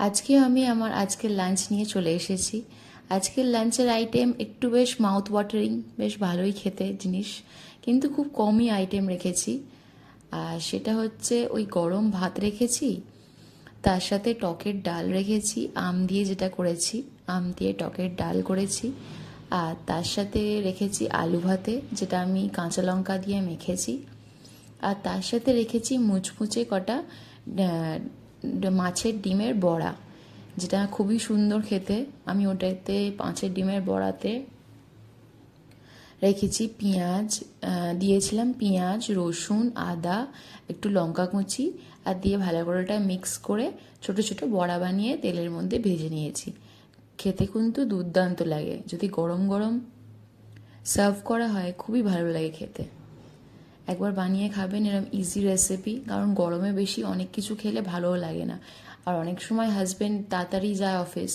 আজকে আমি আমার আজকের লাঞ্চ নিয়ে চলে এসেছি। আজকের লাঞ্চের আইটেম একটু বেশ মাউথ ওয়াটারিং, বেশ ভালোই খেতে জিনিস, কিন্তু খুব কমই আইটেম রেখেছি। আর সেটা হচ্ছে ওই গরম ভাত রেখেছি, তার সাথে টকের ডাল রেখেছি, আম দিয়ে যেটা করেছি, আম দিয়ে টকের ডাল করেছি। আর তার সাথে রেখেছি আলু ভাতে, যেটা আমি কাঁচা লঙ্কা দিয়ে মেখেছি। আর তার সাথে রেখেছি মুচমুচে কটা মাছের ডিমের বড়া, যেটা খুবই সুন্দর খেতে। আমি ওটাতে মাছের ডিমের বড়াতে রেখেছি পেঁয়াজ, দিয়েছিলাম পেঁয়াজ, রসুন, আদা, একটু লঙ্কা কুচি, আর দিয়ে ভালো করে ওটা মিক্স করে ছোট ছোট বড়া বানিয়ে তেলের মধ্যে ভেজে নিয়েছি। খেতে কিন্তু দুর্দান্ত লাগে, যদি গরম গরম সার্ভ করা হয় খুবই ভালো লাগে খেতে। একবার বানিয়ে খাবেন, এরকম ইজি রেসিপি, কারণ গরমে বেশি অনেক কিছু খেলে ভালোও লাগে না। আর অনেক সময় হাজব্যান্ড তাড়াতাড়ি যায় অফিস,